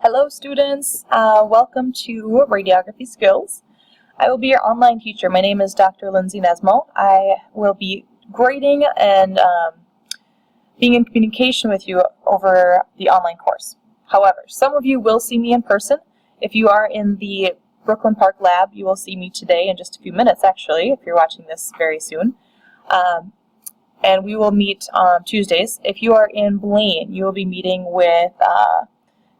Hello students, welcome to Radiography Skills. I will be your online teacher. My name is Dr. Lindsay Nesmo. I will be grading and being in communication with you over the online course. However, some of you will see me in person. If you are in the Brooklyn Park lab, you will see me today in just a few minutes actually, if you're watching this very soon. And we will meet on Tuesdays. If you are in Blaine, you will be meeting with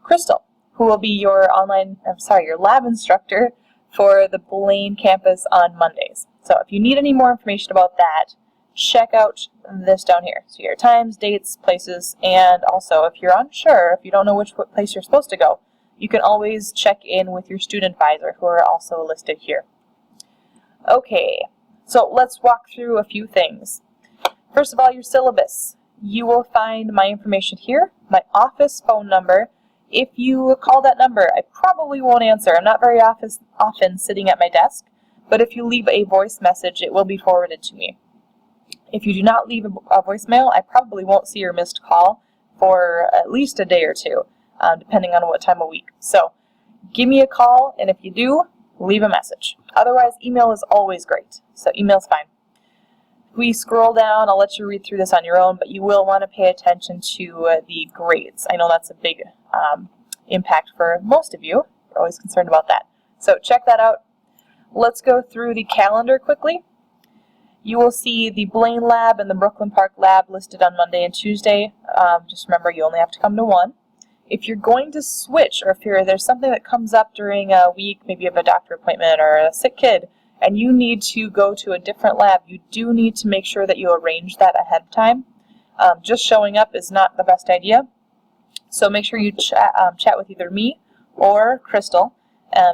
Crystal, who will be your your lab instructor for the Blaine campus on Mondays. So if you need any more information about that, check out this down here. So your times, dates, places, and also if you're unsure, if you don't know which place you're supposed to go, you can always check in with your student advisor, who are also listed here. Okay, so let's walk through a few things. First of all, your syllabus. You will find my information here, my office phone number. If you call that number, I probably won't answer. I'm not very often sitting at my desk, but if you leave a voice message, it will be forwarded to me. If you do not leave a voicemail, I probably won't see your missed call for at least a day or two, depending on what time of week. So give me a call, and if you do, leave a message. Otherwise, email is always great, so email's fine. We scroll down, I'll let you read through this on your own, but you will want to pay attention to the grades. I know that's a big impact for most of you. You're always concerned about that. So check that out. Let's go through the calendar quickly. You will see the Blaine lab and the Brooklyn Park lab listed on Monday and Tuesday. Just remember, you only have to come to one. If you're going to switch, or if there's something that comes up during a week, maybe you have a doctor appointment or a sick kid, and you need to go to a different lab, you do need to make sure that you arrange that ahead of time. Just showing up is not the best idea. So make sure you chat with either me or Crystal,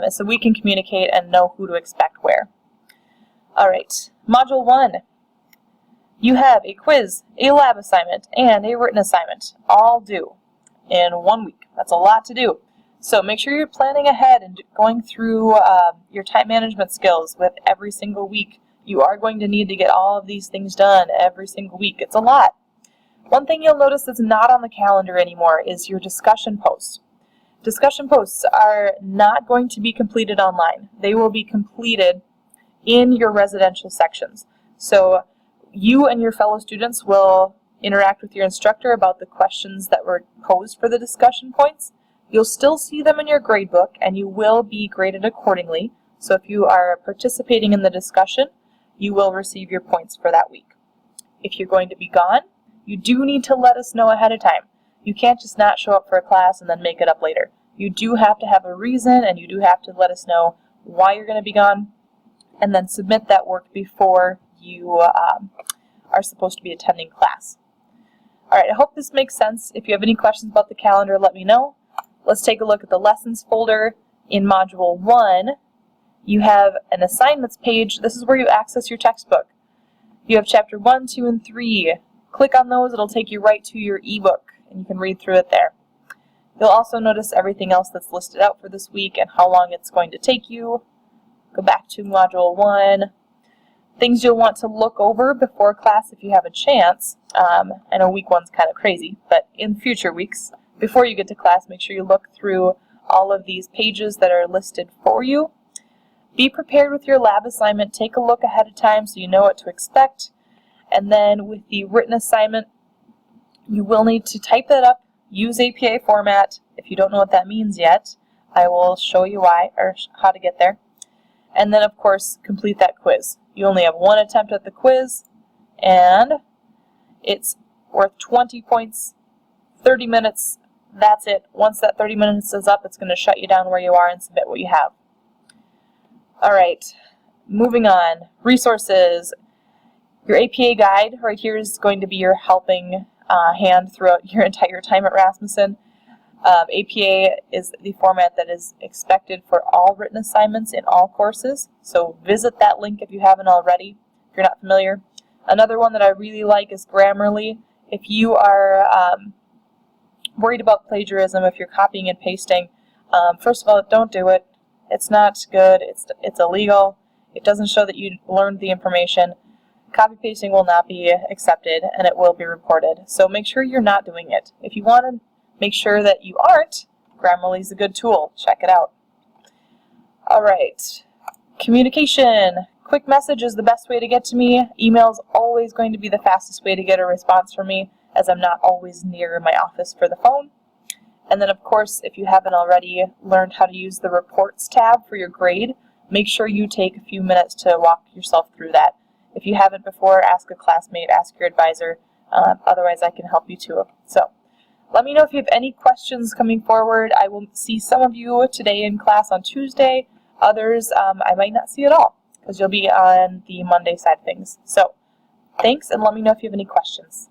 so we can communicate and know who to expect where. Alright, Module 1. You have a quiz, a lab assignment, and a written assignment, all due in 1 week. That's a lot to do. So make sure you're planning ahead and going through your time management skills with every single week. You are going to need to get all of these things done every single week. It's a lot. One thing you'll notice that's not on the calendar anymore is your discussion posts. Discussion posts are not going to be completed online. They will be completed in your residential sections. So you and your fellow students will interact with your instructor about the questions that were posed for the discussion points. You'll still see them in your gradebook, and you will be graded accordingly. So if you are participating in the discussion, you will receive your points for that week. If you're going to be gone, you do need to let us know ahead of time. You can't just not show up for a class and then make it up later. You do have to have a reason, and you do have to let us know why you're going to be gone, and then submit that work before you are supposed to be attending class. Alright, I hope this makes sense. If you have any questions about the calendar, let me know. Let's take a look at the lessons folder. In Module 1, you have an assignments page. This is where you access your textbook. You have Chapter 1, 2, and 3. Click on those, it'll take you right to your ebook, and you can read through it there. You'll also notice everything else that's listed out for this week and how long it's going to take you. Go back to Module 1. Things you'll want to look over before class if you have a chance. I know week 1's kind of crazy, but in future weeks, before you get to class, make sure you look through all of these pages that are listed for you. Be prepared with your lab assignment. Take a look ahead of time so you know what to expect. And then with the written assignment, you will need to type that up, use APA format. If you don't know what that means yet, I will show you why, or how to get there. And then, of course, complete that quiz. You only have one attempt at the quiz, and it's worth 20 points, 30 minutes. That's it. Once that 30 minutes is up, it's going to shut you down where you are and submit what you have. Alright, moving on. Resources. Your APA guide right here is going to be your helping hand throughout your entire time at Rasmussen. APA is the format that is expected for all written assignments in all courses, so visit that link if you haven't already, if you're not familiar. Another one that I really like is Grammarly. If you are worried about plagiarism, if you're copying and pasting, first of all, don't do it. It's not good. It's illegal. It doesn't show that you learned the information. Copy pasting will not be accepted, and it will be reported. So make sure you're not doing it. If you want to make sure that you aren't, Grammarly is a good tool. Check it out. All right. Communication. Quick message is the best way to get to me. Email is always going to be the fastest way to get a response from me, as I'm not always near my office for the phone. And then, of course, if you haven't already learned how to use the Reports tab for your grade, make sure you take a few minutes to walk yourself through that. If you haven't before, ask a classmate, ask your advisor. Otherwise, I can help you too. So, let me know if you have any questions coming forward. I will see some of you today in class on Tuesday. Others, I might not see at all, because you'll be on the Monday side of things. So, thanks, and let me know if you have any questions.